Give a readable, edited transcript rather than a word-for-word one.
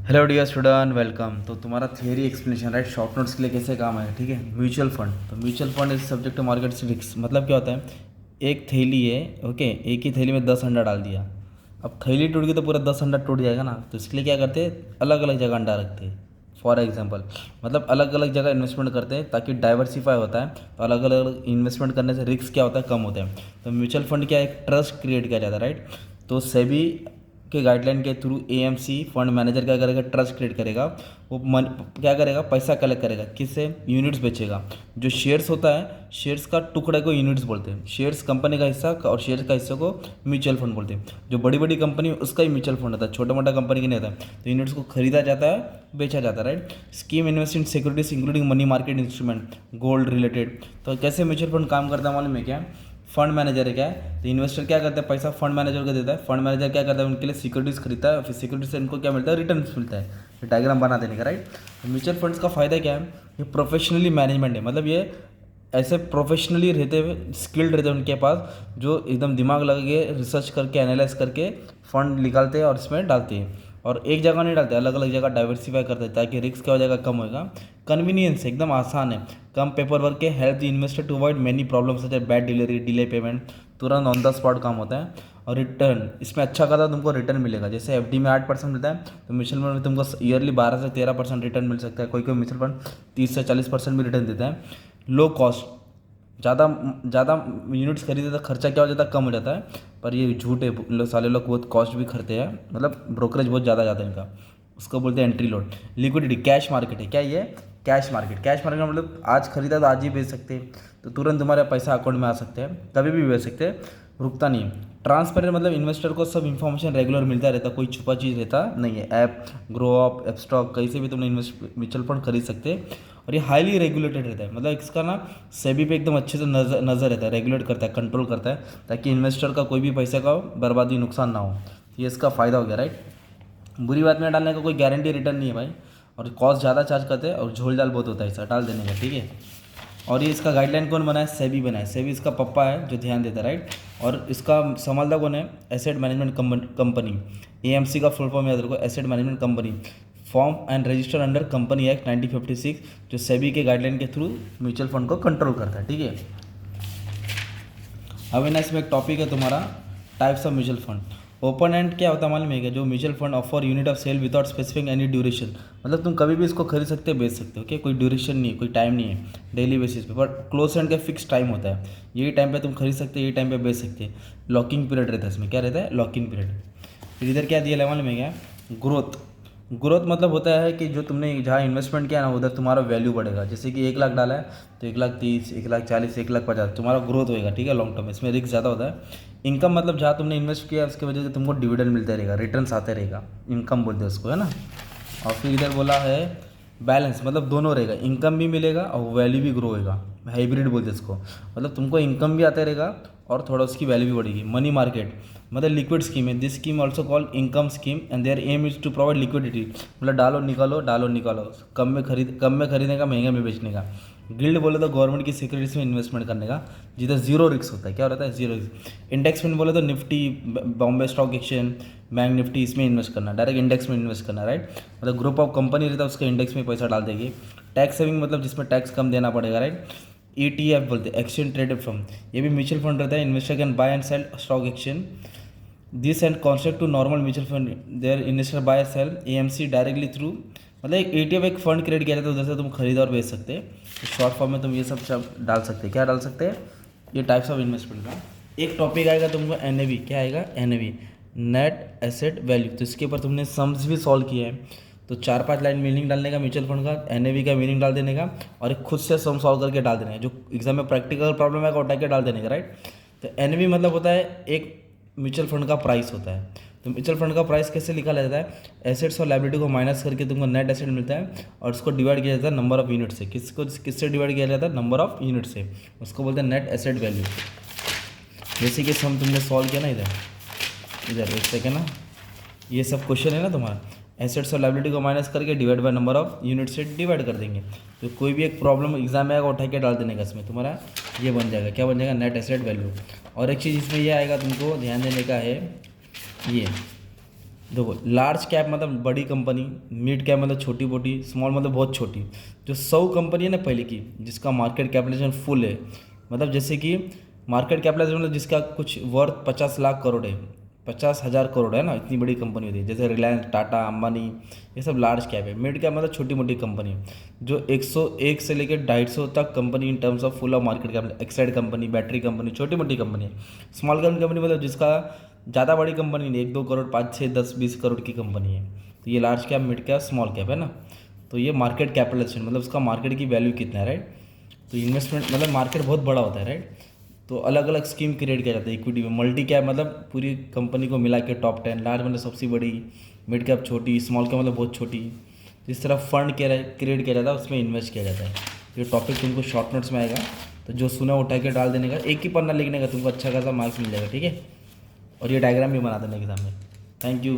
Hello dear student, welcome. तो तुम्हारा theory explanation right, short notes के लिए कैसे काम है, ठीक है। म्यूचुअल फंड, तो mutual fund is subject to market risk. मतलब क्या होता है, एक थैली है, ओके, एक ही थैली में 10 अंडा डाल दिया। अब थैली टूट गई तो पूरा 10 अंडा टूट जाएगा ना, तो इसके लिए क्या करते हैं, अलग अलग जगह अंडा रखते हैं। फॉर एग्जाम्पल, मतलब अलग अलग जगह इन्वेस्टमेंट करते हैं ताकि डाइवर्सिफाई होता है। तो अलग अलग इन्वेस्टमेंट करने से रिस्क क्या होता है, कम होता है। तो म्यूचुअल फंड क्या, एक ट्रस्ट क्रिएट किया जाता है, राइट। तो सेबी के गाइडलाइन के थ्रू एएमसी फंड मैनेजर क्या करेगा, ट्रस्ट क्रिएट करेगा। वो मन क्या करेगा, पैसा कलेक्ट करेगा, किससे, यूनिट्स बेचेगा। जो शेयर्स होता है, शेयर्स का टुकड़े को यूनिट्स बोलते हैं। शेयर्स कंपनी का हिस्सा और शेयर्स का हिस्से को म्यूचुअल फंड बोलते हैं। जो बड़ी बड़ी कंपनी है उसका ही म्यूचुअल फंड होता है, छोटा मोटा कंपनी का नहीं होता है। तो यूनिट्स को खरीदा जाता है, बेचा जाता है, right. Scheme invest in securities including money market instrument, gold related. तो कैसे म्यूचुअल फंड काम करता है मालूम है क्या, फंड मैनेजर है क्या है, तो इन्वेस्टर क्या करता है, पैसा फंड मैनेजर को देता है। फंड मैनेजर क्या करता है, उनके लिए सिक्योरिटीज खरीदता है, फिर सिक्योरिटी से इनको क्या मिलता है, रिटर्न मिलता है। ये डायग्राम बना देने का, राइट। तो म्यूचुअल फंड्स का फायदा क्या है, ये प्रोफेशनली मैनेजमेंट है। मतलब ये ऐसे प्रोफेशनली रहते हुए, स्किल्ड रहते हैं उनके पास, जो एकदम दिमाग लगा के रिसर्च करके एनालाइज करके फंड निकालते हैं और इसमें डालते हैं। और एक जगह नहीं डालते, अलग अलग जगह डाइवर्सिफाई करते हैं ताकि रिस्क क्या हो जाएगा, कम होगा। कन्वीनियंस एकदम आसान है, कम पेपर वर्क के, help the investor to avoid many problems such as bad delivery, delay payment, तुरंत ऑन द स्पॉट काम होता है। और रिटर्न इसमें अच्छा खासा तुमको रिटर्न मिलेगा। जैसे एफडी में 8% मिलता है, तो म्यूचुअल फंड में तुमको ईयरली 12 से 13% रिटर्न मिल सकता है। कोई कोई म्यूचुअल फंड 30 से 40% भी रिटर्न देता है। लो कॉस्ट, ज़्यादा ज़्यादा यूनिट्स खरीदे तो खर्चा क्या हो जाता है, कम हो जाता है। पर ये झूठ है, लोग साले लोग बहुत कॉस्ट भी करते हैं, मतलब ब्रोकरेज बहुत ज़्यादा जाता है इनका। उसको बोलते हैं entry load. Liquidity, cash market है क्या ये, कैश मार्केट। कैश मार्केट मतलब आज खरीदा तो आज ही बेच सकते हैं, तो तुरंत तुम्हारा पैसा अकाउंट में आ सकते हैं, कभी भी बेच सकते हैं, रुकता नहीं है। ट्रांसपेरेंट मतलब इन्वेस्टर को सब इन्फॉर्मेशन रेगुलर मिलता रहता, कोई छुपा चीज़ रहता नहीं है। App, grow up, app stock, कहीं से भी तुमने म्यूचुअल फंड खरीद सकते हैं। और ये हाईली रेगुलेटेड रहता है, मतलब इसका ना सेबी पे एकदम अच्छे से नज़र रहता है, रेगुलेट करता है, कंट्रोल करता है, ताकि इन्वेस्टर का कोई भी पैसे का बर्बादी, नुकसान ना हो। ये इसका फ़ायदा हो गया, राइट। बुरी बात में डालने का कोई गारंटी रिटर्न नहीं है भाई, और कॉस्ट ज़्यादा चार्ज करते हैं, और झोल झाल बहुत होता है इसका डाल देने का, ठीक है। और ये इसका गाइडलाइन कौन बनाया, सेबी बनाया। सेबी इसका पप्पा है जो ध्यान देता है, राइट। और इसका संभालता कौन है, एसेट मैनेजमेंट कंपनी। एएमसी का फुल फॉर्म याद रखो, asset management company. Form and register under company act 1956, जो सेबी के गाइडलाइन के थ्रू म्यूचुअल फंड को कंट्रोल करता है, ठीक है। अब ना इसमें एक टॉपिक है तुम्हारा, types of mutual fund. Open end क्या होता है मालूम है क्या, जो mutual fund offer unit of sale without specific any duration. मतलब तुम कभी भी इसको खरीद सकते हो, बेच सकते हो, ओके, कोई ड्यूरेशन नहीं है, कोई टाइम नहीं है, डेली बेसिस पे। बट क्लोज एंड का फिक्स टाइम होता है, यही टाइम पे तुम खरीद सकते हो, यही टाइम पे बेच सकते हैं। लॉकिंग पीरियड रहता है इसमें, क्या रहता है, लॉकिंग पीरियड। फिर इधर क्या दिया है मालूम है क्या, ग्रोथ। ग्रोथ मतलब होता है कि जो तुमने जहाँ इन्वेस्टमेंट किया ना, उधर तुम्हारा वैल्यू बढ़ेगा। जैसे कि 1 लाख डाला है तो 1,30,000, 1,40,000, 1,50,000 तुम्हारा ग्रोथ होएगा, ठीक है, लॉन्ग टर्म। इसमें रिस्क ज़्यादा होता है। इनकम मतलब जहाँ तुमने इन्वेस्ट किया उसकी वजह से तुमको डिविडेंड मिलता रहेगा, रिटर्न्स आते रहेगा, इनकम बोलते हैं उसको, है ना। और फिर इधर बोला है बैलेंस, मतलब दोनों रहेगा, इनकम भी मिलेगा और वैल्यू भी ग्रो होएगा। हाइब्रिड बोलते हैं इसको, मतलब तुमको इनकम भी आता रहेगा और थोड़ा उसकी वैल्यू भी बढ़ेगी। मनी मार्केट मतलब लिक्विड स्कीम है, this scheme also called income scheme and there aim is to provide liquidity. मतलब डालो निकालो, डालो निकालो, कम में खरीदने का, महंगे में बेचने का। गिल्ड बोले तो गवर्नमेंट की सिक्योरिटीज में इन्वेस्टमेंट करने का, जिधर जीरो रिस्क होता है। क्या रहता है, जीरो रिस्क। इंडेक्स फंड बोले तो Nifty, Bombay stock exchange, bank Nifty, इसमें इन्वेस्ट करना, डायरेक्ट इंडेक्स में इन्वेस्ट करना, राइट। मतलब ग्रुप ऑफ कंपनी रहता है, उसके इंडेक्स में पैसा डाल देगी। टैक्स सेविंग मतलब जिसमें टैक्स कम देना पड़ेगा, राइट। ETF बोलते हैं, एक्सचेंज ट्रेडेड फंड, ये भी म्यूचुअल फंड रहता है। Investor can buy and sell stock exchange, this and concept to normal mutual fund, there investor buy sell AMC directly through. मतलब एक ETF एक फंड क्रिएट किया जाता है, उधर से तुम खरीद और बेच सकते हैं। तो शॉर्ट फॉर्म में तुम ये सब डाल सकते हैं। क्या डाल सकते हैं, ये टाइप्स ऑफ इन्वेस्टमेंट का। एक टॉपिक आएगा तुमको NAV, क्या आएगा, NAV, नेट एसेट वैल्यू। तो इसके ऊपर तुमने सम्स भी सॉल्व किया है, तो 4-5 लाइन मीनिंग डालने का म्यूचुअल फंड का, NAV का मीनिंग डाल देने का, और एक खुद से सम सॉल्व करके डाल देने का। जो एग्जाम में प्रैक्टिकल प्रॉब्लम है वो उठा के डाल देने का, राइट। तो NAV मतलब होता है एक म्यूचुअल फंड का प्राइस होता है। तो म्यूचुअल फंड का प्राइस कैसे लिखा जाता है, एसेट्स और लायबिलिटी को माइनस करके तुमको नेट एसेट मिलता है, और उसको डिवाइड किया जाता है नंबर ऑफ यूनिट से। किससे डिवाइड किया जाता है, नंबर ऑफ यूनिट से, उसको बोलते हैं नेट एसेट वैल्यू। जैसे कि सम तुमने सॉल्व किया ना, इधर एक सेकेंड ना, ये सब क्वेश्चन है ना तुम्हारा, एसेट्स और लायबिलिटी को माइनस करके divide by number of unit से डिवाइड कर देंगे। तो कोई भी एक प्रॉब्लम एग्जाम में आएगा उठा के डाल देने का, इसमें तुम्हारा ये बन जाएगा, क्या बन जाएगा, नेट एसेट वैल्यू। और एक चीज़ इसमें ये आएगा, तुमको ध्यान देने का है, देखो लार्ज कैप मतलब बड़ी कंपनी, मिड कैप मतलब छोटी मोटी, स्मॉल मतलब बहुत छोटी। जो 100 कंपनी है ना पहले की, जिसका मार्केट कैपिटलाइजेशन फुल है, मतलब जैसे कि मार्केट कैपिटलाइजेशन मतलब जिसका कुछ वर्थ 50 लाख करोड़ है, 50,000 करोड़ है ना, इतनी बड़ी कंपनी होती है, जैसे रिलायंस, टाटा, अंबानी, ये सब लार्ज कैप है। मिड कैप मतलब छोटी मोटी कंपनी, जो 101 से लेकर 250 तक company in terms of full of market cap, Exide company, battery company, छोटी मोटी कंपनी है। स्मॉल कैप कंपनी मतलब जिसका ज़्यादा बड़ी कंपनी नहीं, 1-2 करोड़, 5-6-10-20 करोड़ की कंपनी है। तो ये large cap, mid cap, small cap है ना। तो ये मार्केट कैपिटलाइजेशन मतलब उसका मार्केट की वैल्यू कितना है, राइट। तो इन्वेस्टमेंट मतलब मार्केट बहुत बड़ा होता है, राइट। तो अलग अलग स्कीम क्रिएट किया जाता है इक्विटी में। मल्टी कैप मतलब पूरी कंपनी को मिला के टॉप 10, लार्ज मतलब सबसे बड़ी, मिड कैप छोटी, स्मॉल कैप मतलब बहुत छोटी। जिस तरह फंड क्रिएट किया जाता है उसमें इन्वेस्ट किया जाता है। ये टॉपिक तुमको शॉर्ट नोट्स में आएगा, तो जो सुना उठा के डाल देने का, एक ही पन्ना लिखने का, तुमको अच्छा खासा मार्क्स मिल जाएगा, ठीक है। और ये डायग्राम भी बना देना एग्जाम में। Thank you.